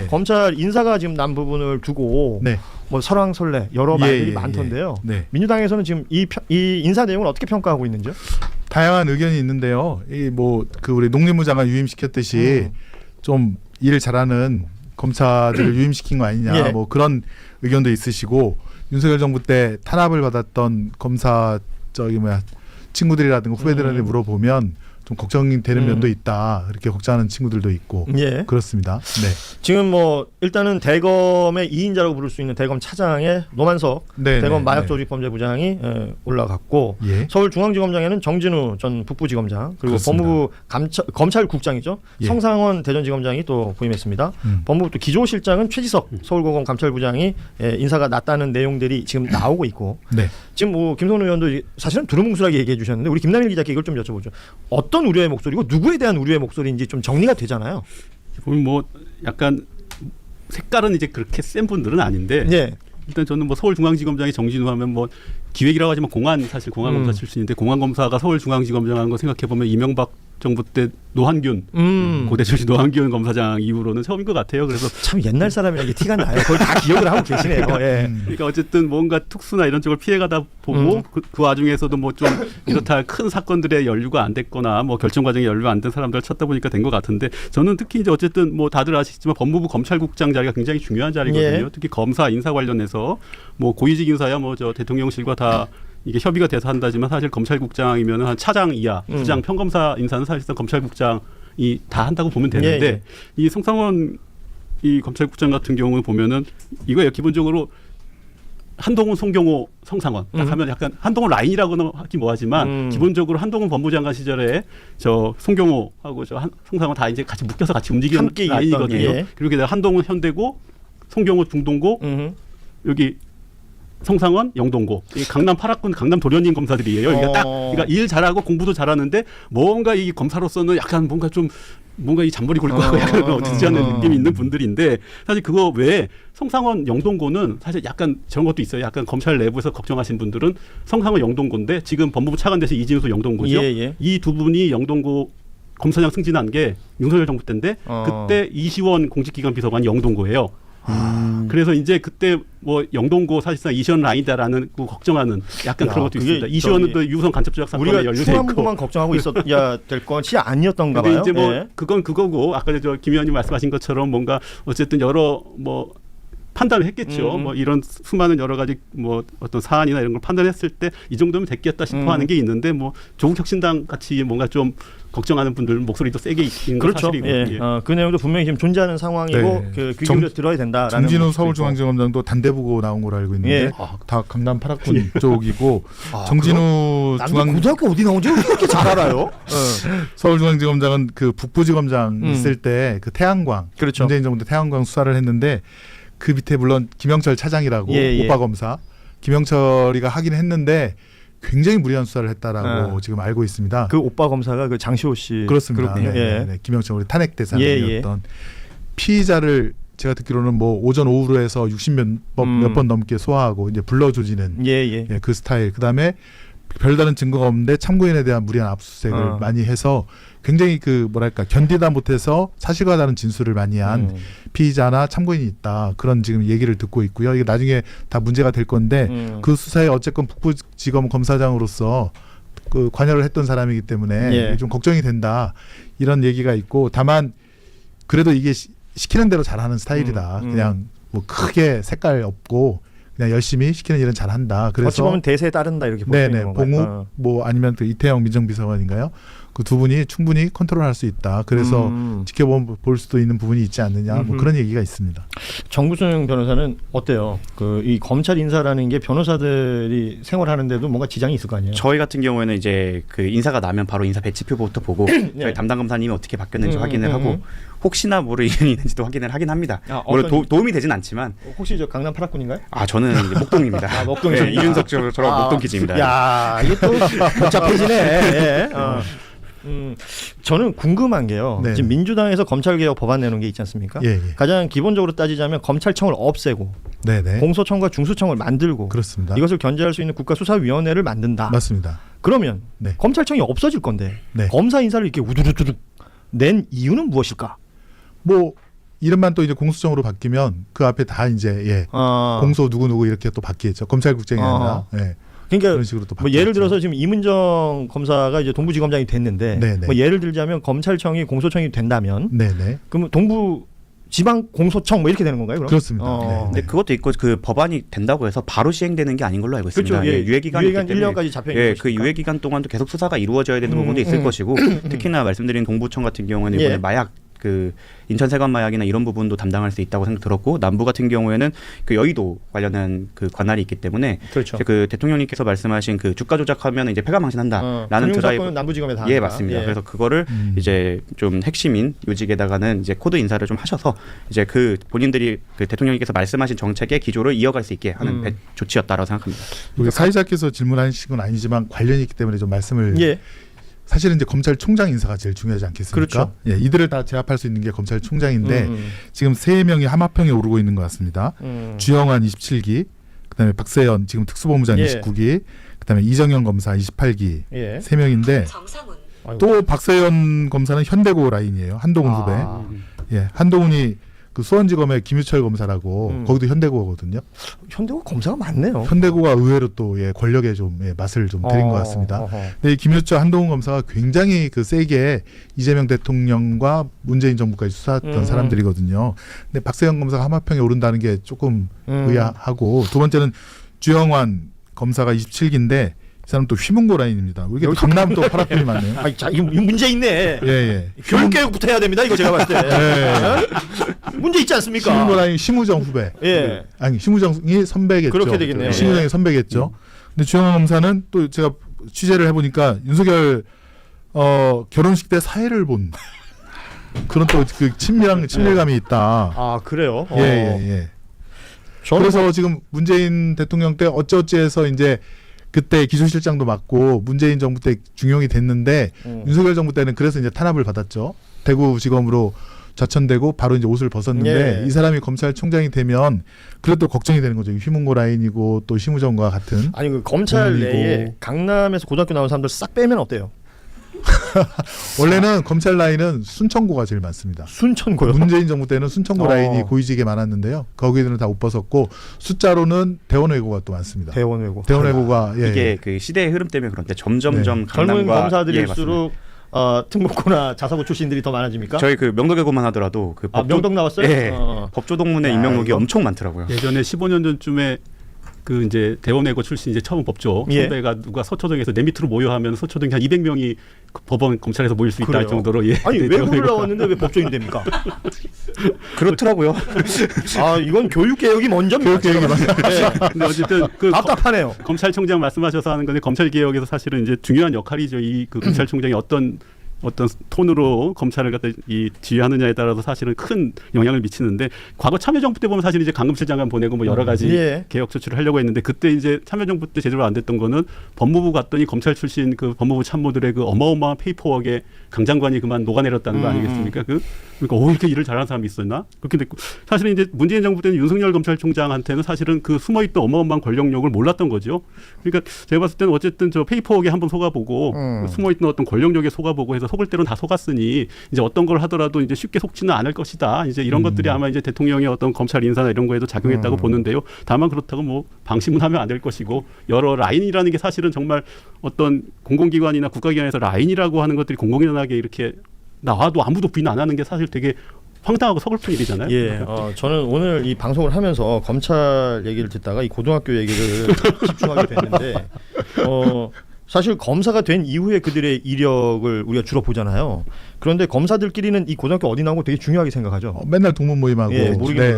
검찰 인사가 지금 난 부분을 두고 네. 뭐 설왕설래 여러 말들이 많던데요. 네. 민주당에서는 지금 이 인사 내용을 어떻게 평가하고 있는지요? 다양한 의견이 있는데요. 이 뭐 그 우리 농림부 장관 유임시켰듯이 좀 일 잘하는 검사들을 유임시킨 거 아니냐, 예. 뭐 그런 의견도 있으시고, 윤석열 정부 때 탄압을 받았던 검사 친구들이라든가 후배들한테 물어보면 좀 걱정이 되는 면도 있다, 이렇게 걱정하는 친구들도 있고. 예. 그렇습니다. 네. 지금 뭐 일단은 대검의 2인자라고 부를 수 있는 대검 차장의 노만석 네, 대검 네, 마약조직범죄부장이 올라갔고, 예. 서울중앙지검장에는 정진우 전 북부지검장, 그리고 그렇습니다. 법무부 검찰국장이죠. 예. 성상원 대전지검장이 또 부임했습니다. 법무부 또 기조실장은 최지석 서울고검 감찰부장이 인사가 났다는 내용들이 지금 나오고 있고, 네. 지금 뭐 김성노 의원도 사실은 두루뭉술하게 얘기해 주셨는데, 우리 김남일 기자께 이걸 좀 여쭤보죠. 어떤 우려의 목소리고 누구에 대한 우려의 목소리인지 좀 정리가 되잖아요. 보면 뭐 약간 색깔은 이제 그렇게 센 분들은 아닌데, 예. 일단 저는 뭐 서울중앙지검장이 정진우 하면 뭐 기획이라고 하지만 사실 공안검사 출신인데, 공안검사가 서울중앙지검장 한 거 생각해 보면 이명박 정부 때 노한균 고대 출신 노한균 검사장 이후로는 처음인 것 같아요. 그래서 참 옛날 사람이라는 게 티가 나요. 그걸 다 기억을 하고 계시네요. 예. 그러니까 어쨌든 뭔가 특수나 이런 쪽을 피해가다 보고 그 와중에서도 뭐 좀 이렇다 큰 사건들의 연루가 안 됐거나 뭐 결정 과정에 연루가 안 된 사람들을 찾다 보니까 된 것 같은데, 저는 특히 이제 어쨌든 뭐 다들 아시겠지만 법무부 검찰국장 자리가 굉장히 중요한 자리거든요. 예. 특히 검사 인사 관련해서 뭐 고위직 인사야 뭐 저 대통령실과 다 이게 협의가 돼서 한다지만, 사실 검찰국장이면 한 차장 이하, 부장 평검사 인사는 사실상 검찰국장이 다 한다고 보면 되는데, 예, 예. 이 성상원 이 검찰국장 같은 경우는 보면은 이거예요. 기본적으로 한동훈, 송경호, 성상원 딱 하면 약간 한동훈 라인이라고는 하긴 뭐하지만 기본적으로 한동훈 법무장관 시절에 저 송경호하고 저 성상원 다 이제 같이 묶여서 같이 움직이는 라인이거든요. 예. 그리고 한동훈 현대고, 송경호 중동고, 여기 성상원 영동고, 강남 8학군 강남 도련님 검사들이에요. 그러니까 일 잘하고 공부도 잘하는데 뭔가 이 검사로서는 약간 뭔가 이 잔머리 굴릴 거 하고 약간 어지지 않는 느낌이 있는 분들인데, 사실 그거 외에 성상원 영동고는 사실 약간 저런 것도 있어요. 약간 검찰 내부에서 걱정하신 분들은 성상원 영동고인데 지금 법무부 차관돼서 이진수 영동고죠. 예. 이 두 분이 영동고 검사장 승진한 게 윤석열 정부 때인데, 그때 이시원 공직기관 비서관이 영동고예요. 그래서 이제 그때 뭐 영동고 사실상 이시원 라인이다라는 걱정하는 약간 그런 것도 있습니다. 이시원은 또 유성 간첩 조작 사건에 연루돼 있고, 우리가 걱정하고 있어야 될 것이 아니었던가 봐요. 근데 이제 뭐 예. 그건 그거고, 아까 김 의원님 말씀하신 것처럼 뭔가 어쨌든 여러 뭐 판단을 했겠죠. 뭐 이런 수많은 여러 가지 뭐 어떤 사안이나 이런 걸 판단했을 때 이 정도면 됐겠다 싶어 하는 게 있는데, 뭐 조국혁신당 같이 뭔가 좀 걱정하는 분들 목소리도 세게 있는 건 그렇죠. 사실이고. 예. 그 내용도 분명히 지금 존재하는 상황이고, 네. 귀 기울여 들어야 된다라는. 정진우 서울중앙지검장도 단대부고 나온 걸로 알고 있는데, 예. 다 강남 8학군 쪽이고, 정진우 고등학교 어디 나온지 이렇게 잘 알아요? 서울중앙지검장은 그 북부지검장 있을 때 그 태양광, 그렇죠. 문재인 정부 때 태양광 수사를 했는데, 그 밑에 물론 김영철 차장이라고 오빠 검사 김영철이가 하긴 했는데 굉장히 무리한 수사를 했다라고 지금 알고 있습니다. 그 오빠 검사가 그 장시호 씨. 그렇습니다. 네. 김영철 우리 탄핵 대상이었던 피의자를 제가 듣기로는 뭐 오전 오후로 해서 60몇 번 넘게 소화하고 이제 불러조지는 그 스타일. 그다음에 별다른 증거가 없는데 참고인에 대한 무리한 압수수색을 많이 해서 굉장히 그 뭐랄까 견디다 못해서 사실과 다른 진술을 많이 한 피의자나 참고인이 있다, 그런 지금 얘기를 듣고 있고요. 이게 나중에 다 문제가 될 건데 그 수사에 어쨌건 북부지검 검사장으로서 그 관여를 했던 사람이기 때문에 좀 걱정이 된다, 이런 얘기가 있고, 다만 그래도 이게 시키는 대로 잘하는 스타일이다. 그냥 뭐 크게 색깔 없고 그냥 열심히 시키는 일은 잘한다. 그래서 어찌 보면 대세에 따른다 이렇게 볼 수 있는 건가요? 봉욱 뭐 아니면 또 이태영 민정비서관인가요? 그 두 분이 충분히 컨트롤할 수 있다. 그래서 지켜볼 수도 있는 부분이 있지 않느냐, 뭐 그런 얘기가 있습니다. 정구승 변호사는 어때요? 그 이 검찰 인사라는 게 변호사들이 생활하는데도 뭔가 지장이 있을 거 아니에요? 저희 같은 경우에는 이제 그 인사가 나면 바로 인사 배치표부터 보고 저희 담당 검사님이 어떻게 바뀌었는지 확인을 하고, 혹시나 모를 일이 있는지도 확인을 하긴 합니다. 물론 도움이 되진 않지만. 혹시 저 강남 8학군인가요? 저는 이제 목동입니다. 목동이죠. 네, 이윤석 저랑 목동 기지입니다. 야, 이게 또 복잡해지네. 예. 저는 궁금한 게요. 네. 지금 민주당에서 검찰개혁 법안 내놓은 게 있지 않습니까? 가장 기본적으로 따지자면 검찰청을 없애고 공소청과 중수청을 만들고, 그렇습니다. 이것을 견제할 수 있는 국가수사위원회를 만든다. 맞습니다. 그러면 검찰청이 없어질 건데 검사 인사를 이렇게 우두두둑 낸 이유는 무엇일까? 뭐 이름만 또 이제 공소청으로 바뀌면 그 앞에 다 이제 공소 누구 이렇게 또 바뀌겠죠. 검찰국장이 아니라. 예. 그러니까 그런 식으로 또 뭐 예를 들어서 지금 이문정 검사가 이제 동부지검장이 됐는데 네네. 뭐 예를 들자면 검찰청이 공소청이 된다면 네네. 그러면 동부 지방 공소청 뭐 이렇게 되는 건가요? 그럼? 그렇습니다. 네. 근데 그것도 있고 그 법안이 된다고 해서 바로 시행되는 게 아닌 걸로 알고 있습니다. 그렇죠. 예. 유예 기간이 있기 때문에 1년까지 잡혀 있는 예, 것이니까. 그 유예 기간 동안도 계속 수사가 이루어져야 되는 부분도 있을 것이고 특히나 말씀드린 동부청 같은 경우에는 이번에 마약 그 인천 세관 마약이나 이런 부분도 담당할 수 있다고 생각 들었고 남부 같은 경우에는 그 여의도 관련한 그 관할이 있기 때문에 그렇죠. 그 대통령님께서 말씀하신 그 주가 조작하면 이제 패가 망신한다라는 드라이브 남부지검에 다 예 한다. 맞습니다. 그래서 그거를 이제 좀 핵심인 요직에다가는 이제 코드 인사를 좀 하셔서 이제 그 본인들이 그 대통령님께서 말씀하신 정책의 기조를 이어갈 수 있게 하는 조치였다라고 생각합니다. 우리 사회자께서 질문하신 건 아니지만 관련이 있기 때문에 좀 말씀을. 사실은 이제 검찰총장 인사가 제일 중요하지 않겠습니까? 그렇죠. 예, 이들을 다 제압할 수 있는 게 검찰총장인데 지금 3명이 함합형에 오르고 있는 것 같습니다. 주영환 27기, 그다음에 박세현 지금 특수본부장 29기, 그다음에 이정현 검사 28기 3명인데 또 박세현 검사는 현대고 라인이에요. 한동훈 후배. 예, 한동훈이 그 수원지검의 김유철 검사라고 거기도 현대고거든요. 현대고 검사가 많네요. 현대고가 의외로 또 권력의 좀 맛을 좀 들인 것 같습니다. 근데 이 김유철 한동훈 검사가 굉장히 그 세게 이재명 대통령과 문재인 정부까지 수사했던 사람들이거든요. 근데 박세현 검사가 함합형에 오른다는 게 조금 의아하고 두 번째는 주영환 검사가 27기인데 이 사람 또 휘문고 라인입니다. 이게 강남 또 파라필이 많네요. 아니, 자, 이거 문제 있네. 예. 교육부터 해야 됩니다. 이거 제가 봤을 때. 문제 있지 않습니까? 휘문고 라인 심우정 후배. 예. 아니 심우정이 선배겠죠. 그렇게 되겠네요. 심우정이 선배겠죠. 근데 주영환 검사는 또 제가 취재를 해보니까 윤석열 결혼식 때 사회를 본 그런 또 그 친밀감이 있다. 아 그래요? 예. 그래서 지금 문재인 대통령 때 어찌어찌해서 이제 그때 기조실장도 맡고 문재인 정부 때 중용이 됐는데 윤석열 정부 때는 그래서 이제 탄압을 받았죠. 대구지검으로 좌천되고 바로 이제 옷을 벗었는데 이 사람이 검찰총장이 되면 그래도 걱정이 되는 거죠. 휘문고 라인이고 또 심우정과 같은. 아니 그 검찰 내에 강남에서 고등학교 나온 사람들 싹 빼면 어때요? 원래는 검찰 라인은 순천고가 제일 많습니다. 순천고요? 문재인 정부 때는 순천고 라인이 고위직에 많았는데요. 거기들은 다 옷 벗었고 숫자로는 대원외고가 또 많습니다. 대원외고가 이게 그 시대의 흐름 때문에 그런데 점점점 젊은 검사들일수록 특목고나 자사고 출신들이 더 많아집니까? 저희 그 명덕외고만 하더라도 그 명덕 나왔어요? 예, 법조동문회 임명록이 엄청 많더라고요. 예전에 15년 전쯤에 그 이제 대원외고 출신 이제 처음 법조 선배가 누가 서초동에서 내 밑으로 모여하면 서초동에 한 200명이 그 법원 검찰에서 모일 수 있다 할 정도로 아니 외고를 나왔는데 왜 법조인이 됩니까? 그렇더라고요. 아 이건 교육 개혁이 먼저입니다. 교육 개혁이 먼저. 근데 어쨌든 그 답답하네요. 검찰총장 말씀하셔서 하는 건데 검찰 개혁에서 사실은 이제 중요한 역할이죠. 이 그 검찰총장이 어떤 톤으로 검찰을 갖다 이 지휘하느냐에 따라서 사실은 큰 영향을 미치는데 과거 참여정부 때 보면 사실 이제 강금실 장관 보내고 뭐 여러 가지 개혁 조치를 하려고 했는데 그때 이제 참여정부 때 제대로 안 됐던 거는 법무부 갔더니 검찰 출신 그 법무부 참모들의 그 어마어마한 페이퍼웍에 강 장관이 그만 녹아내렸다는 거 아니겠습니까? 그러니까 이렇게 일을 잘하는 사람이 있었나? 그렇게 됐고 사실은 이제 문재인 정부 때는 윤석열 검찰총장한테는 사실은 그 숨어있던 어마어마한 권력력을 몰랐던 거죠. 그러니까 제가 봤을 때는 어쨌든 저 페이퍼웍에 한번 속아보고 숨어있던 어떤 권력력에 속아보고 해서 속을 때는 다 속았으니 이제 어떤 걸 하더라도 이제 쉽게 속지는 않을 것이다. 이제 이런 것들이 아마 이제 대통령의 어떤 검찰 인사나 이런 거에도 작용했다고 보는데요. 다만 그렇다고 뭐 방심하면 안 될 것이고 여러 라인이라는 게 사실은 정말 어떤 공공기관이나 국가기관에서 라인이라고 하는 것들이 공공연하게 이렇게 나와도 아무도 부인 안 하는 게 사실 되게 황당하고 서글픈 일이잖아요. 예, 저는 오늘 이 방송을 하면서 검찰 얘기를 듣다가 이 고등학교 얘기를 집중하게 됐는데 사실 검사가 된 이후에 그들의 이력을 우리가 주로 보잖아요. 그런데 검사들끼리는 이 고등학교 어디 나온 거 되게 중요하게 생각하죠. 맨날 동문 모임하고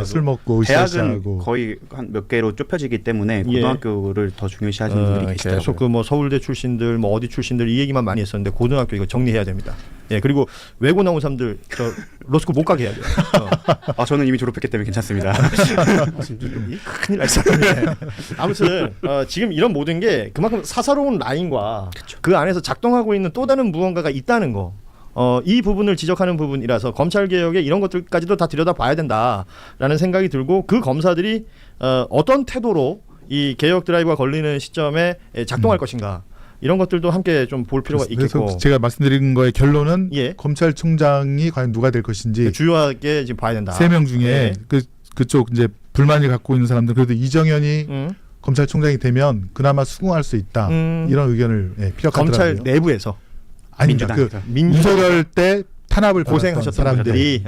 술 먹고 대학은 거의 한 몇 개로 좁혀지기 때문에 고등학교를 더 중요시하시는 분들이 계시더라고요. 계속 그 뭐 서울대 출신들 뭐 어디 출신들 이 얘기만 많이 했었는데 고등학교 이거 정리해야 됩니다. 예, 그리고 외고 나온 사람들 저 로스쿨 못 가게 해야 돼요. 저는 이미 졸업했기 때문에 괜찮습니다. 큰일 날 사람이네. 아무튼 지금 이런 모든 게 그만큼 사사로운 라인과 그 안에서 작동하고 있는 또 다른 무언가가 있다는 거. 이 부분을 지적하는 부분이라서 검찰 개혁에 이런 것들까지도 다 들여다봐야 된다라는 생각이 들고 그 검사들이 어떤 태도로 이 개혁 드라이브가 걸리는 시점에 작동할 것인가. 이런 것들도 함께 좀 볼 필요가 있겠고. 그래서 제가 말씀드린 거의 결론은 예. 검찰총장이 과연 누가 될 것인지 주요하게 지금 봐야 된다. 3명 중에 예. 그쪽 이제 불만을 갖고 있는 사람들 그래도 이정현이 검찰총장이 되면 그나마 수긍할 수 있다 이런 의견을 피력하더라고요. 검찰 내부에서 아닙니다. 그 윤석열 때 탄압을 고생하셨던 사람들이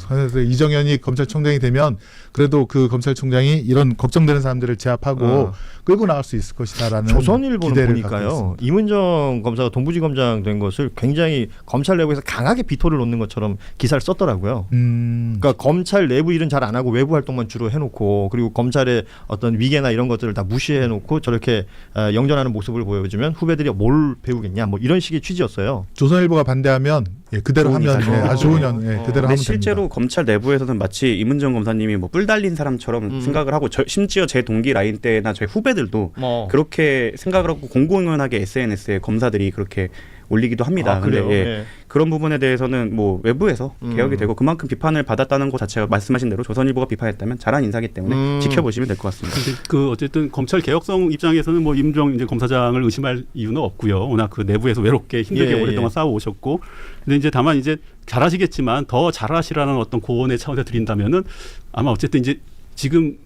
그래서 이정현이 검찰총장이 되면 그래도 그 검찰총장이 이런 걱정되는 사람들을 제압하고 끌고 나갈 수 있을 것이다라는 조선일보는 기대를 보니까요. 이문정 검사가 동부지검장 된 것을 굉장히 검찰 내부에서 강하게 비토를 놓는 것처럼 기사를 썼더라고요. 그러니까 검찰 내부 일은 잘 안 하고 외부 활동만 주로 해놓고 그리고 검찰의 어떤 위계나 이런 것들을 다 무시해놓고 저렇게 영전하는 모습을 보여주면 후배들이 뭘 배우겠냐 뭐 이런 식의 취지였어요. 조선일보가 반대하면 그대로 하면 아주 좋은 그대로 하면 실제로 됩니다. 검찰 내부에서는 마치 이문정 검사님이 뭐 뿔 달린 사람처럼 생각을 하고 심지어 제 동기 라인 때나 저희 후배들도 그렇게 생각을 하고 공공연하게 SNS에 검사들이 그렇게 올리기도 합니다. 근데 그런 부분에 대해서는 뭐 외부에서 개혁이 되고 그만큼 비판을 받았다는 것 자체가 말씀하신 대로 조선일보가 비판했다면 잘한 인사기 때문에 지켜보시면 될 것 같습니다. 그 어쨌든 검찰 개혁성 입장에서는 뭐 이문정 이제 검사장을 의심할 이유는 없고요. 워낙 그 내부에서 외롭게 힘들게 오랫동안 싸워 오셨고, 근데 이제 다만 이제 잘하시겠지만 더 잘하시라는 어떤 고언의 차원에서 드린다면은 아마 어쨌든 이제 지금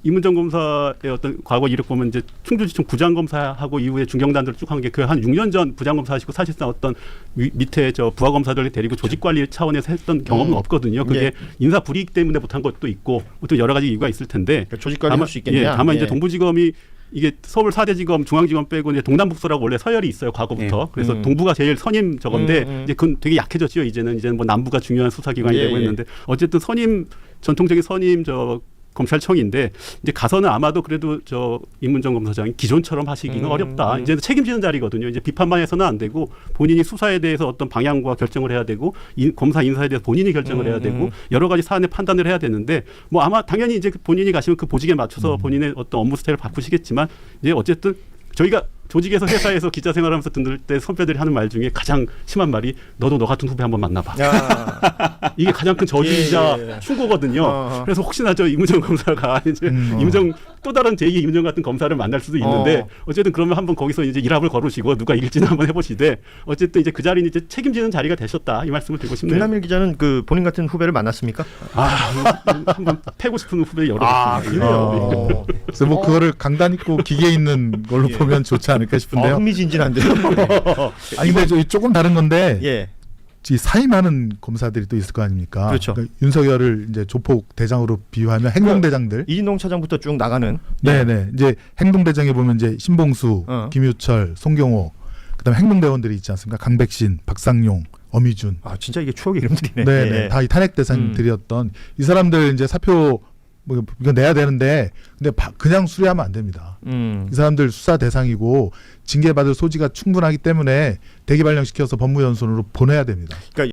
이문정 검사의 어떤 과거 이력 보면 이제 충주지청 부장검사하고 이후에 중경단들을 쭉 한 게 그 한 6년 전 부장검사하시고 사실상 어떤 밑에 저 부하검사들을 데리고 조직관리 차원에서 했던 경험은 없거든요. 그게 인사 불이익 때문에 못한 것도 있고 또 여러 가지 이유가 있을 텐데 그러니까 조직관리 할 수 있겠냐. 다만 이제 동부지검이 이게 서울 4대지검 중앙지검 빼고 이제 동남북서라고 원래 서열이 있어요 과거부터. 그래서 동부가 제일 선임 저건데 이제 그건 되게 약해졌죠. 이제는 뭐 남부가 중요한 수사기관이 되고 있는데 어쨌든 선임 전통적인 선임 저 검찰청인데 이제 가서는 아마도 그래도 저 이문정 검사장이 기존처럼 하시기는 어렵다. 이제 책임지는 자리거든요. 이제 비판만 해서는 안 되고 본인이 수사에 대해서 어떤 방향과 결정을 해야 되고 검사 인사에 대해서 본인이 결정을 해야 되고 여러 가지 사안의 판단을 해야 되는데 뭐 아마 당연히 이제 본인이 가시면 그 보직에 맞춰서 본인의 어떤 업무 스타일을 바꾸시겠지만 이제 어쨌든 저희가 조직에서 회사에서 기자 생활하면서 듣는 때 선배들이 하는 말 중에 가장 심한 말이 너도 너 같은 후배 한번 만나봐. 이게 가장 큰 저주이자 충고거든요. 그래서 혹시나 저 이문정 검사가 이제 이문정 또 다른 제2의 이문정 같은 검사를 만날 수도 있는데 어쨌든 그러면 한번 거기서 이제 일합을 거르시고 누가 이길지는 한번 해보시되 어쨌든 이제 그 자리는 이제 책임지는 자리가 되셨다 이 말씀을 드리고 싶네요. 김남일 기자는 그 본인 같은 후배를 만났습니까? 한번 패고 싶은 후배 여러 있습니다. 그래요. 그래서 뭐 그거를 강단 있고 기계 있는 걸로 보면 좋지 않을까 싶은데요. 흥미진진한데요. 아니 근데 저희 조금 다른 건데 예. 이 사임하는 검사들이 또 있을 거 아닙니까? 그렇죠. 그러니까 윤석열을 이제 조폭 대장으로 비유하면 행동대장들. 이진동 차장부터 쭉 나가는. 네네. 이제 행동대장에 보면 이제 신봉수, 김유철, 송경호, 그다음에 행동대원들이 있지 않습니까? 강백신, 박상용, 어미준. 아 진짜 이게 추억의 이름들이네. 네네. 다 이 탄핵 대상들이었던 이 사람들 이제 사표 뭐 이거 내야 되는데 근데 그냥 수리하면 안 됩니다. 이 사람들 수사 대상이고 징계받을 소지가 충분하기 때문에 대기 발령시켜서 법무연수원으로 보내야 됩니다. 그러니까